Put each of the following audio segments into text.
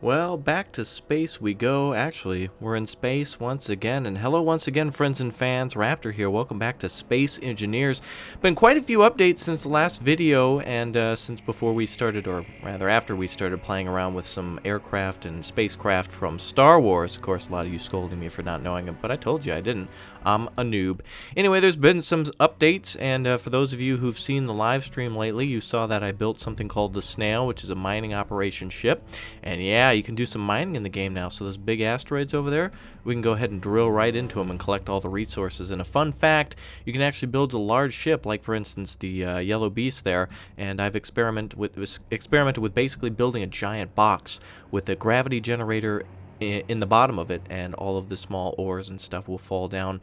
Well, back to space we go. Actually, we're in space once again. And hello once again, friends and fans. Raptor here. Welcome back to Space Engineers. Been quite a few updates since the last video, and since before we started, or rather after we started playing around with some aircraft and spacecraft from Star Wars. Of course, a lot of you scolding me for not knowing it, but I told you I didn't. I'm a noob. Anyway, there's been some updates, and for those of you who've seen the live stream lately, you saw that I built something called the Snail, which is a mining operation ship. And yeah, you can do some mining in the game now, so those big asteroids over there, we can go ahead and drill right into them and collect all the resources. And a fun fact, you can actually build a large ship, like for instance the Yellow Beast there, and I've experimented with basically building a giant box with a gravity generator in the bottom of it, and all of the small ores and stuff will fall down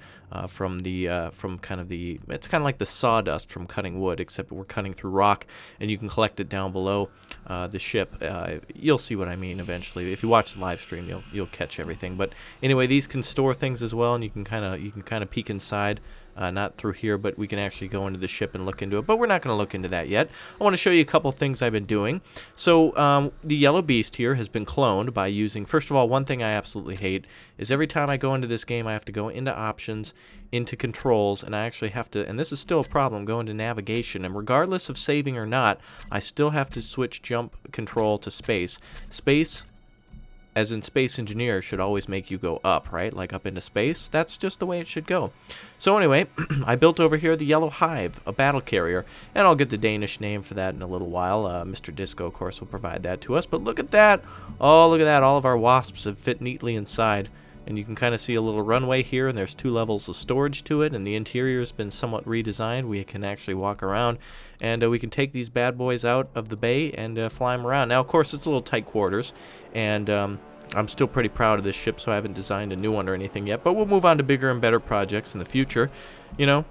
from kind of the, it's kind of like the sawdust from cutting wood, except we're cutting through rock, and you can collect it down below the ship. You'll see what I mean eventually. If you watch the live stream, you'll catch everything. But anyway, these can store things as well, and you can kind of peek inside. Not through here, but we can actually go into the ship and look into it. But we're not going to look into that yet. I want to show you a couple things I've been doing. So the Yellow Beast here has been cloned by using, first of all, one thing I absolutely hate is every time I go into this game, I have to go into options, into controls, and I actually have to, and this is still a problem, go into navigation. And regardless of saving or not, I still have to switch jump control to space. Space, as in Space Engineer, should always make you go up, right? Like up into space. That's just the way it should go. So anyway, I built over here the Yellow Hive, a battle carrier, and I'll get the Danish name for that in a little while. Mr. Disco, of course, will provide that to us. But look at that. Oh, look at that. All of our wasps have fit neatly inside. And you can kind of see a little runway here, and there's 2 levels of storage to it, and the interior has been somewhat redesigned. We can actually walk around, and we can take these bad boys out of the bay and fly them around. Now, of course, it's a little tight quarters, and I'm still pretty proud of this ship, so I haven't designed a new one or anything yet, but we'll move on to bigger and better projects in the future. You know,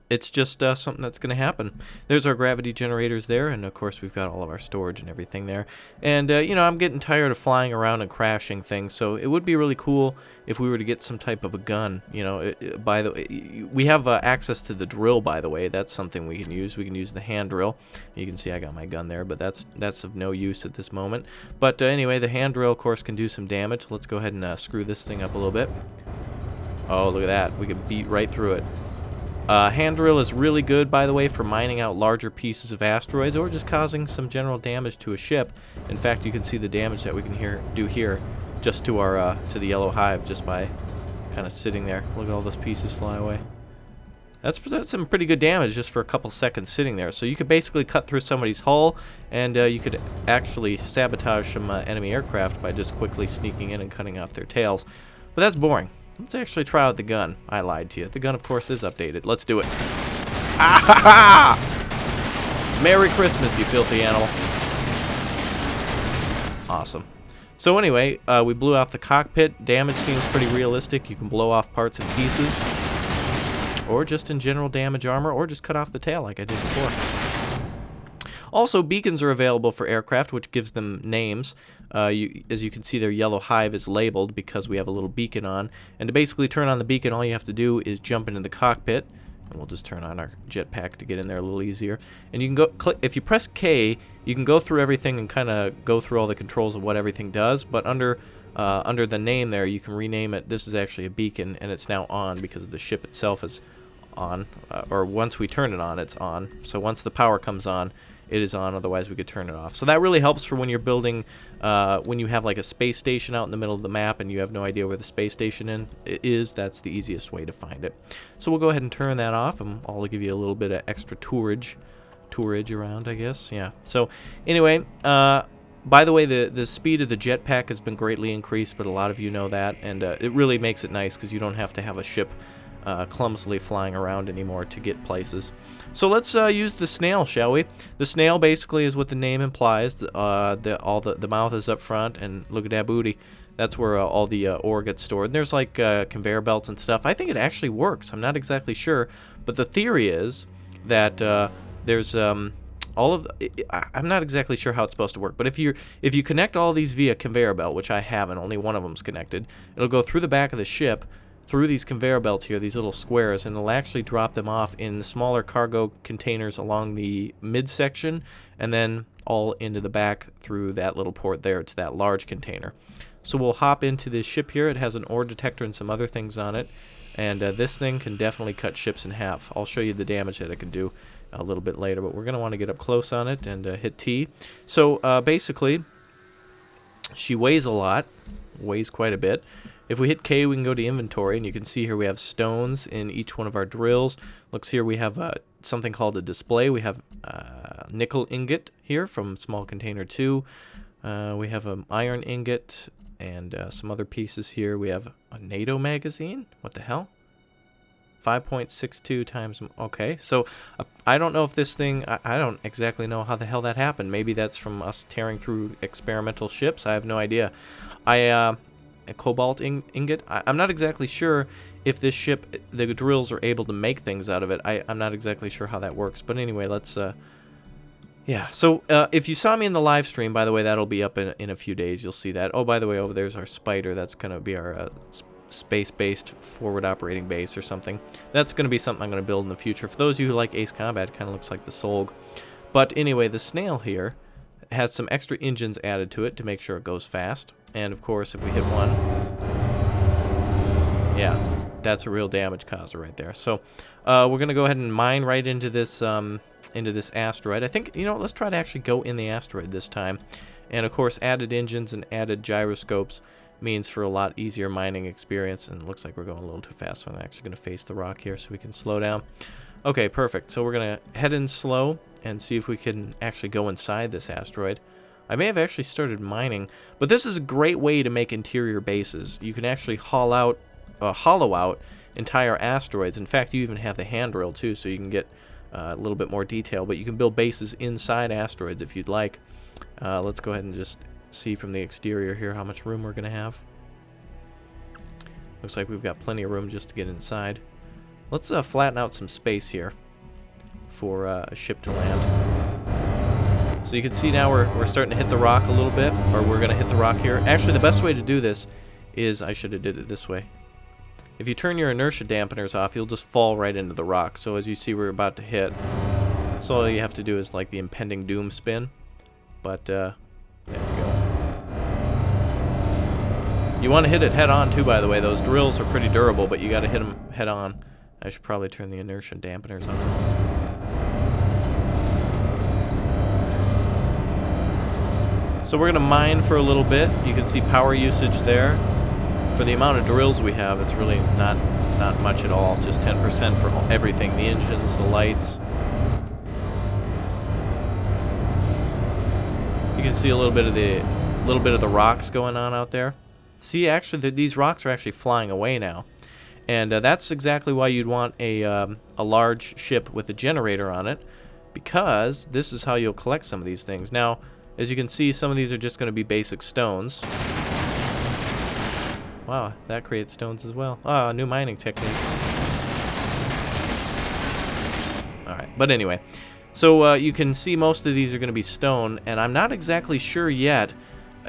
it's just something that's going to happen. There's our gravity generators there, and of course we've got all of our storage and everything there. And you know, I'm getting tired of flying around and crashing things, so it would be really cool if we were to get some type of a gun. You know, by the way, we have access to the drill, by the way. That's something we can use. We can use the hand drill. You can see I got my gun there, but that's of no use at this moment. But anyway, the hand drill, of course, can do some damage. Let's go ahead and screw this thing up a little bit. Oh, look at that. We can beat right through it. Hand drill is really good, by the way, for mining out larger pieces of asteroids or just causing some general damage to a ship. In fact, you can see the damage that we can do here just to our to the Yellow Hive just by kind of sitting there. Look at all those pieces fly away. That's some pretty good damage just for a couple seconds sitting there. So you could basically cut through somebody's hull, and you could actually sabotage some enemy aircraft by just quickly sneaking in and cutting off their tails. But that's boring. Let's actually try out the gun. I lied to you. The gun, of course, is updated. Let's do it. Ah-ha-ha! Merry Christmas, you filthy animal. Awesome. So anyway, we blew off the cockpit. Damage seems pretty realistic. You can blow off parts and pieces, or just in general damage armor, or just cut off the tail like I did before. Also, beacons are available for aircraft, which gives them names. As you can see, their Yellow Hive is labeled because we have a little beacon on. And to basically turn on the beacon, all you have to do is jump into the cockpit. And we'll just turn on our jetpack to get in there a little easier. And you can go click. If you press K, you can go through everything and kind of go through all the controls of what everything does. But under the name there, you can rename it. This is actually a beacon, and it's now on because the ship itself is on. Or once we turn it on, it's on. So once the power comes on, it is on, otherwise we could turn it off. So that really helps for when you're building, when you have like a space station out in the middle of the map and you have no idea where the space station is. That's the easiest way to find it. So we'll go ahead and turn that off, and I'll give you a little bit of extra tourage around, I guess. Yeah. So anyway, by the way, the speed of the jetpack has been greatly increased, but a lot of you know that, and it really makes it nice because you don't have to have a ship clumsily flying around anymore to get places. So let's use the snail, shall we? The snail basically is what the name implies. The mouth is up front, and look at that booty. That's where all the ore gets stored. And there's like conveyor belts and stuff. I think it actually works. I'm not exactly sure, but the theory is that there's I'm not exactly sure how it's supposed to work, but if you connect all these via conveyor belt, which I haven't, only one of them's connected, it'll go through the back of the ship. through these conveyor belts here, these little squares, and it'll actually drop them off in smaller cargo containers along the midsection, and then all into the back through that little port there to that large container. So we'll hop into this ship here. It has an ore detector and some other things on it, and this thing can definitely cut ships in half. I'll show you the damage that it can do a little bit later, but we're going to want to get up close on it and hit T. So basically, she weighs a lot, weighs quite a bit. If we hit K, we can go to inventory, and you can see here we have stones in each one of our drills. Looks here we have something called a display. We have nickel ingot here from small container 2. We have an iron ingot and some other pieces here. We have a NATO magazine. What the hell? 5.62 times. Okay, so I don't know if this thing, I don't exactly know how the hell that happened. Maybe that's from us tearing through experimental ships. I have no idea. A cobalt ingot. I'm not exactly sure if this ship, the drills are able to make things out of it. I'm not exactly sure how that works. But anyway, let's, yeah. So if you saw me in the live stream, by the way, that'll be up in a few days. You'll see that. Oh, by the way, over there's our spider. That's going to be our space-based forward operating base or something. That's going to be something I'm going to build in the future. For those of you who like Ace Combat, it kind of looks like the Solg. But anyway, the snail here has some extra engines added to it to make sure it goes fast. And of course, if we hit one, yeah, that's a real damage causer right there. So we're going to go ahead and mine right into this asteroid. I think, you know, let's try to actually go in the asteroid this time. And of course, added engines and added gyroscopes means for a lot easier mining experience. And it looks like we're going a little too fast, so I'm actually going to face the rock here so we can slow down. Okay, perfect. So we're going to head in slow and see if we can actually go inside this asteroid. I may have actually started mining, but this is a great way to make interior bases. You can actually hollow out entire asteroids. In fact, you even have the hand drill too, so you can get a little bit more detail, but you can build bases inside asteroids if you'd like. Let's go ahead and just see from the exterior here how much room we're going to have. Looks like we've got plenty of room just to get inside. Let's flatten out some space here for a ship to land. So you can see now we're starting to hit the rock a little bit, or we're going to hit the rock here. Actually, the best way to do this is, I should have did it this way. If you turn your inertia dampeners off, you'll just fall right into the rock. So as you see, we're about to hit. So all you have to do is like the impending doom spin. But there we go. You want to hit it head on too, by the way. Those drills are pretty durable, but you got to hit them head on. I should probably turn the inertia dampeners on. So we're going to mine for a little bit. You can see power usage there. For the amount of drills we have, it's really not much at all. Just 10% for everything. The engines, the lights. You can see a little bit of the rocks going on out there. See, actually, these rocks are actually flying away now. And that's exactly why you'd want a large ship with a generator on it, because this is how you'll collect some of these things. Now, as you can see, some of these are just going to be basic stones. Wow, that creates stones as well. Ah, new mining technique. Alright, but anyway. So you can see most of these are going to be stone, and I'm not exactly sure yet.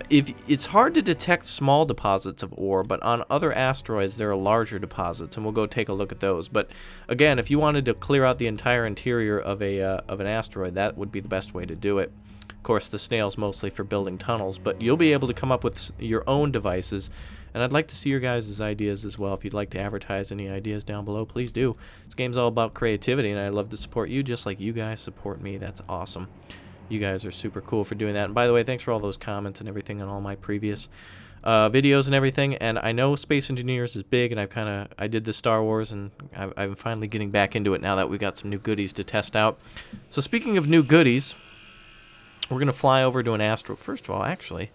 It's hard to detect small deposits of ore, but on other asteroids there are larger deposits, and we'll go take a look at those. But again, if you wanted to clear out the entire interior of an asteroid, that would be the best way to do it. Of course, the snail's mostly for building tunnels, but you'll be able to come up with your own devices, and I'd like to see your guys' ideas as well. If you'd like to advertise any ideas down below, please do. This game's all about creativity, and I'd love to support you just like you guys support me. That's awesome. You guys are super cool for doing that. And by the way, thanks for all those comments and everything on all my previous videos and everything. And I know Space Engineers is big, and I did the Star Wars, and I'm finally getting back into it now that we got some new goodies to test out. So speaking of new goodies, we're going to fly over to an asteroid. First of all, actually,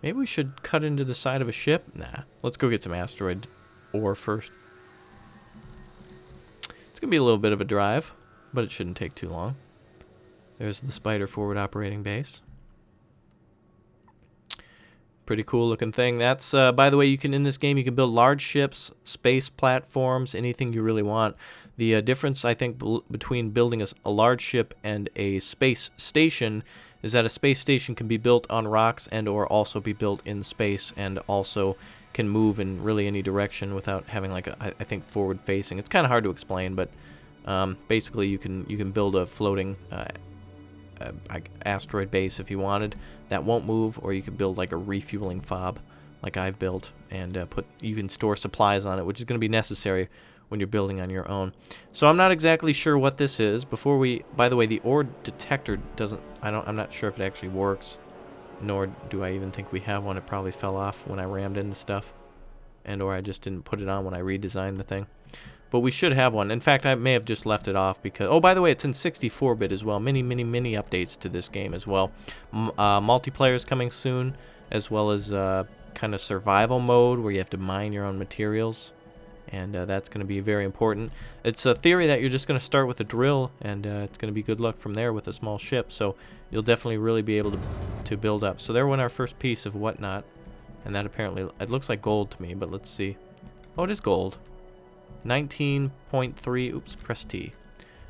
maybe we should cut into the side of a ship. Nah, let's go get some asteroid ore first. It's going to be a little bit of a drive, but it shouldn't take too long. There's the Spider forward operating base. Pretty cool looking thing. That's, by the way, in this game, you can build large ships, space platforms, anything you really want. The difference, I think, between building a large ship and a space station is that a space station can be built on rocks and or also be built in space and also can move in really any direction without having like a, I think, forward facing. It's kind of hard to explain, but basically you can build a floating asteroid base if you wanted that won't move, or you could build like a refueling fob like I've built, and you can store supplies on it, which is going to be necessary when you're building on your own. So I'm not exactly sure what this is. Before we, by the way, the ore detector doesn't, I'm not sure if it actually works, nor do I even think we have one. It probably fell off when I rammed into stuff, or I just didn't put it on when I redesigned the thing. But we should have one. In fact, I may have just left it off because, oh, by the way, it's in 64-bit as well. Many updates to this game as well. Multiplayer is coming soon, as well as kind of survival mode where you have to mine your own materials, and that's going to be very important. It's a theory that you're just going to start with a drill, and it's going to be good luck from there with a small ship, so you'll definitely really be able to build up. So there went our first piece of whatnot, and that apparently, it looks like gold to me, but let's see. Oh, it is gold. 19.3, oops, press T.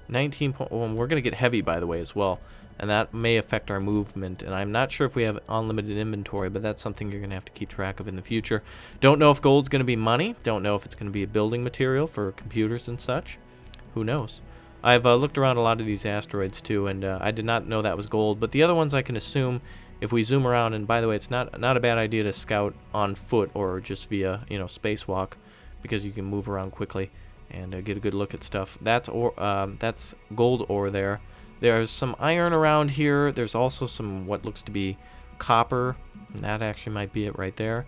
19. Oh, we're going to get heavy, by the way, as well, and that may affect our movement, and I'm not sure if we have unlimited inventory, but that's something you're going to have to keep track of in the future. Don't know if gold's going to be money. Don't know if it's going to be a building material for computers and such. Who knows? I've looked around a lot of these asteroids too, and I did not know that was gold, but the other ones I can assume if we zoom around, and by the way, it's not a bad idea to scout on foot or just via, spacewalk, because you can move around quickly and get a good look at stuff. That's gold ore there. There's some iron around here. There's also some what looks to be copper. And that actually might be it right there.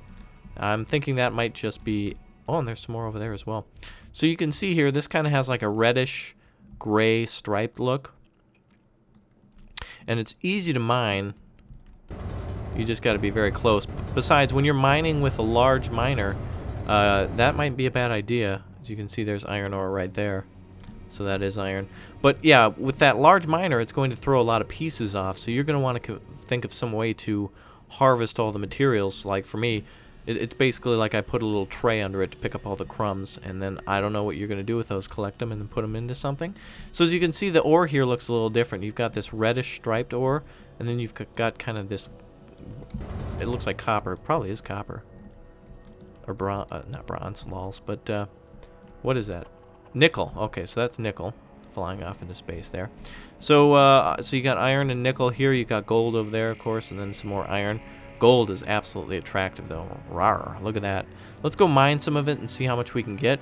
I'm thinking that might just be... Oh, and there's some more over there as well. So you can see here, this kind of has like a reddish gray striped look. And it's easy to mine. You just got to be very close. Besides, when you're mining with a large miner, that might be a bad idea. As you can see, there's iron ore right there. So that is iron. But yeah, with that large miner, it's going to throw a lot of pieces off. So you're going to want to think of some way to harvest all the materials. Like for me, it's basically like I put a little tray under it to pick up all the crumbs. And then I don't know what you're going to do with those. Collect them and then put them into something. So as you can see, the ore here looks a little different. You've got this reddish striped ore. And then you've got kind of this... It looks like copper. It probably is copper. Or not bronze, lols. But what is that? Nickel. Okay, so that's nickel flying off into space there. So so you got iron and nickel here. You got gold over there, of course, and then some more iron. Gold is absolutely attractive, though. Rawr, look at that. Let's go mine some of it and see how much we can get,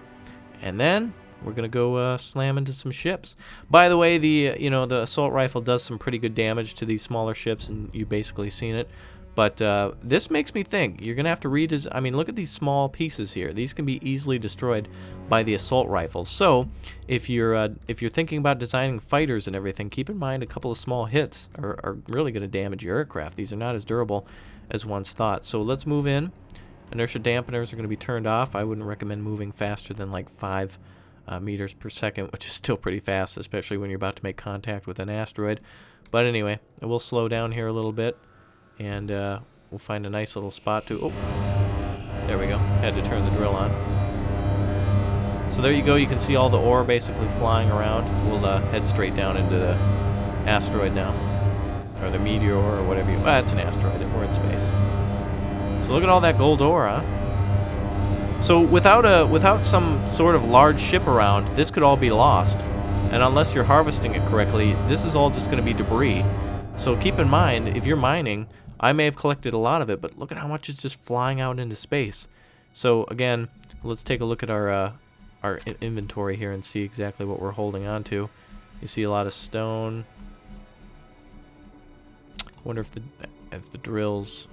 and then we're gonna go slam into some ships. By the way, the the assault rifle does some pretty good damage to these smaller ships, and you've basically seen it. But this makes me think you're gonna have to redesign. I mean, look at these small pieces here. These can be easily destroyed by the assault rifle. So if you're thinking about designing fighters and everything, keep in mind a couple of small hits are really gonna damage your aircraft. These are not as durable as once thought. So let's move in. Inertia dampeners are gonna be turned off. I wouldn't recommend moving faster than like 5 meters per second, which is still pretty fast, especially when you're about to make contact with an asteroid. But anyway, we'll slow down here a little bit. And we'll find a nice little spot to... Oh, there we go. Had to turn the drill on. So there you go. You can see all the ore basically flying around. We'll head straight down into the asteroid now. Or the meteor or whatever you... Well, it's an asteroid. We're in space. So look at all that gold ore, huh? So without some sort of large ship around, this could all be lost. And unless you're harvesting it correctly, this is all just going to be debris. So keep in mind, if you're mining... I may have collected a lot of it, but look at how much is just flying out into space. So again, let's take a look at our inventory here and see exactly what we're holding on to. You see a lot of stone. Wonder if the drills,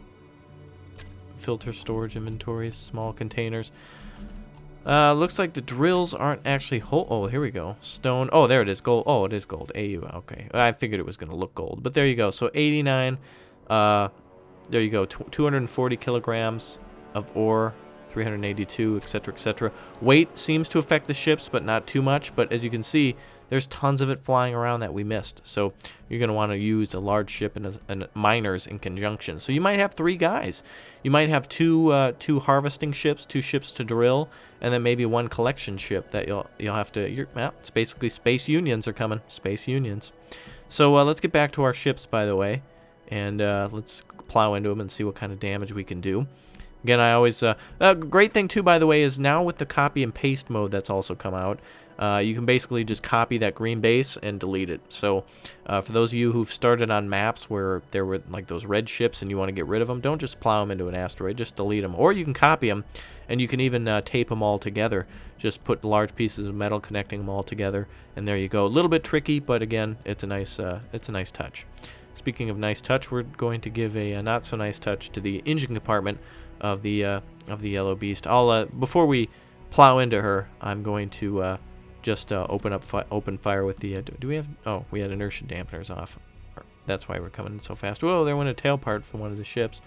filter storage inventories, small containers. Looks like the drills aren't actually oh, here we go. Stone. Oh, there it is. Gold. Oh, it is gold. AU. Okay. I figured it was going to look gold, but there you go. So 89. There you go. 240 kilograms of ore, 382, etc., etc. Weight seems to affect the ships, but not too much. But as you can see, there's tons of it flying around that we missed. So you're going to want to use a large ship and miners in conjunction. So you might have 3 guys. You might have two harvesting ships, 2 ships to drill, and then maybe 1 collection ship that you'll have to. Well, it's basically space unions are coming. Space unions. So let's get back to our ships, by the way, and let's plow into them and see what kind of damage we can do. Again, I always... great thing, too, by the way, is now with the copy and paste mode that's also come out, you can basically just copy that green base and delete it. So for those of you who've started on maps where there were like those red ships and you want to get rid of them, don't just plow them into an asteroid, just delete them. Or you can copy them, and you can even tape them all together. Just put large pieces of metal connecting them all together, and there you go. A little bit tricky, but again, it's a nice touch. Speaking of nice touch, we're going to give a not so nice touch to the engine compartment of the yellow beast. I'll before we plow into her, I'm going to just open fire with the... do we have... Oh, we had inertia dampeners off. That's why we're coming in so fast. Whoa, there went a tail part from one of the ships.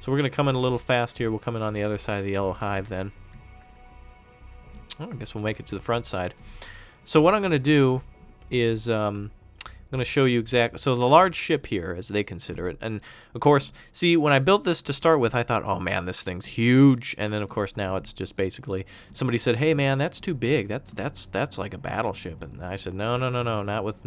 So we're going to come in a little fast here. We'll come in on the other side of the yellow hive then. Oh, I guess we'll make it to the front side. So what I'm going to do is... I'm going to show you exactly... So the large ship here, as they consider it, and of course, see, when I built this to start with, I thought, oh man, this thing's huge, and then of course now it's just basically, somebody said, hey man, that's too big, that's like a battleship, and I said, no, not with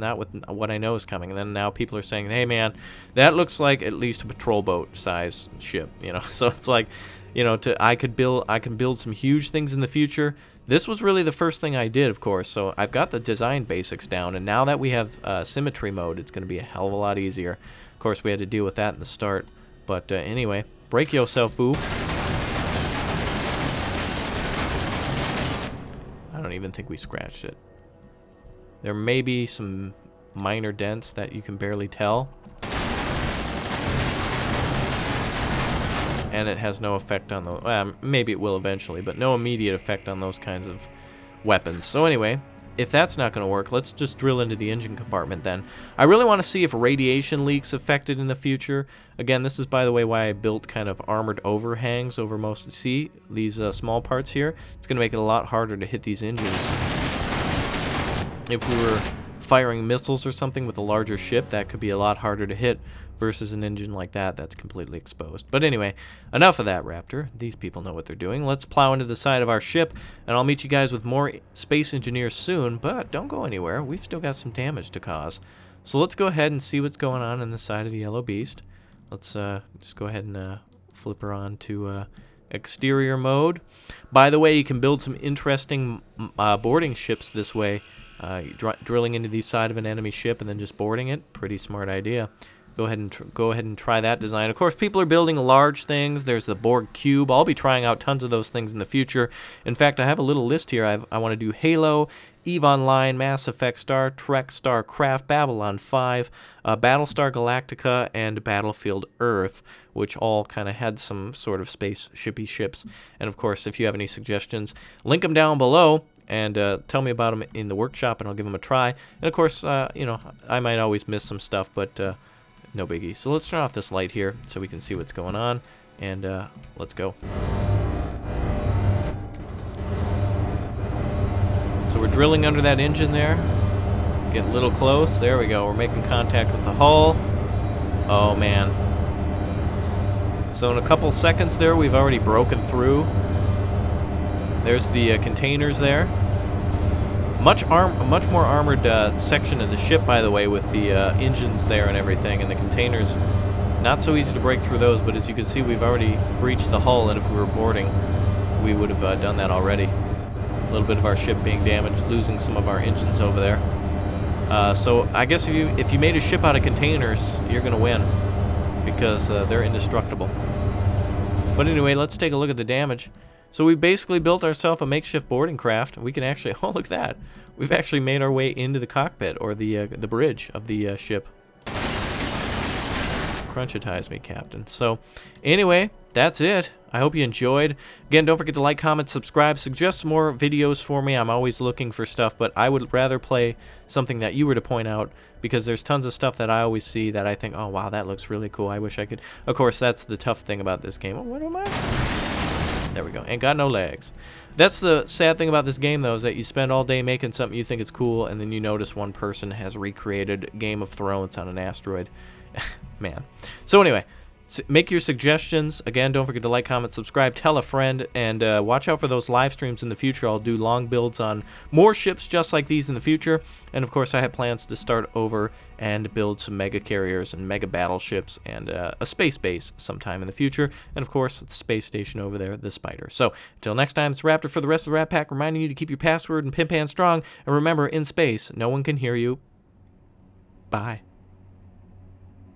what I know is coming, and then now people are saying, hey man, that looks like at least a patrol boat size ship, you know, so it's like, you know, I can build some huge things in the future. This was really the first thing I did, of course, so I've got the design basics down, and now that we have symmetry mode, it's going to be a hell of a lot easier. Of course, we had to deal with that in the start, but anyway, break yourself, foo. I don't even think we scratched it. There may be some minor dents that you can barely tell. And it has no effect on the... Well, maybe it will eventually, but no immediate effect on those kinds of weapons. So anyway, if that's not going to work, let's just drill into the engine compartment then. I really want to see if radiation leaks affected in the future. Again, this is, by the way, why I built kind of armored overhangs over most... See, these small parts here? It's going to make it a lot harder to hit these engines. If we were firing missiles or something with a larger ship, that could be a lot harder to hit versus an engine like that that's completely exposed. But anyway, enough of that, Raptor. These people know what they're doing. Let's plow into the side of our ship, and I'll meet you guys with more space engineers soon, but don't go anywhere. We've still got some damage to cause. So let's go ahead and see what's going on in the side of the yellow beast. Let's just go ahead and flip her on to exterior mode. By the way, you can build some interesting boarding ships this way. Drilling into the side of an enemy ship and then just boarding it. Pretty smart idea. Go ahead and try that design. Of course, people are building large things. There's the Borg Cube. I'll be trying out tons of those things in the future. In fact, I have a little list here. I want to do Halo, EVE Online, Mass Effect, Star Trek, StarCraft, Babylon 5, Battlestar Galactica, and Battlefield Earth, which all kind of had some sort of space shippy ships. And of course, if you have any suggestions, link them down below. And tell me about them in the workshop, and I'll give them a try. And of course, you know, I might always miss some stuff, but no biggie. So let's turn off this light here so we can see what's going on, and let's go. So we're drilling under that engine there. Getting a little close. There we go. We're making contact with the hull. Oh, man. So in a couple seconds there, we've already broken through. There's the containers there. Much more armored section of the ship, by the way, with the engines there and everything, and the containers. Not so easy to break through those, but as you can see, we've already breached the hull, and if we were boarding, we would have done that already. A little bit of our ship being damaged, losing some of our engines over there. So I guess if you made a ship out of containers, you're going to win, because they're indestructible. But anyway, let's take a look at the damage. So we basically built ourselves a makeshift boarding craft. We can actually, oh look at that, we've actually made our way into the cockpit, or the bridge of the ship. Crunchitize me, Captain. So anyway, that's it. I hope you enjoyed. Again, don't forget to like, comment, subscribe, suggest more videos for me. I'm always looking for stuff, but I would rather play something that you were to point out, because there's tons of stuff that I always see that I think, oh wow, that looks really cool. I wish I could. Of course, that's the tough thing about this game. Oh, what am I? There we go. Ain't got no legs. That's the sad thing about this game, though, is that you spend all day making something you think is cool, and then you notice one person has recreated Game of Thrones on an asteroid. Man. So anyway, make your suggestions. Again, don't forget to like, comment, subscribe, tell a friend, and watch out for those live streams in the future. I'll do long builds on more ships just like these in the future. And of course, I have plans to start over and build some mega carriers and mega battleships and a space base sometime in the future. And of course, the space station over there, the Spider. So until next time, it's Raptor for the rest of the Rat Pack, reminding you to keep your password and pimpan strong. And remember, in space, no one can hear you. Bye.